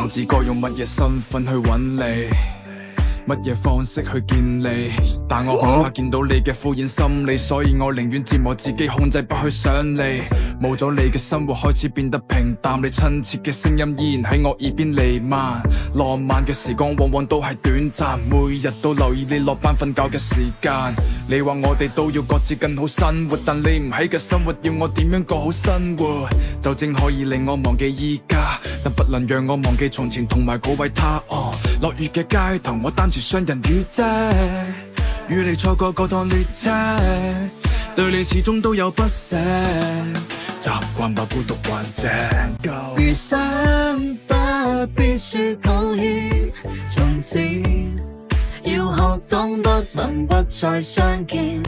自覺用乜嘢身份去揾你，乜嘢方式去見你，但我害怕見到你嘅敷衍心理，所以我寧願折磨自己，控制不去想你。冇咗你嘅生活開始變得平淡，你親切嘅聲音依然喺我耳邊瀰漫。浪漫嘅時光往往都係短暫，每日都留意你落班瞓覺嘅時間。你話我哋都要各自更好生活，但你唔喺嘅生活要我點樣過好生活？酒精可以令我忘記依家，但不能讓我忘記從前同埋嗰位他。落雨嘅街頭，我擔住雙人雨遮，與你錯過嗰趟列車，對你始終都有不捨，習慣吧孤獨患者。餘生不必說抱歉，從前要學懂不問不再相見。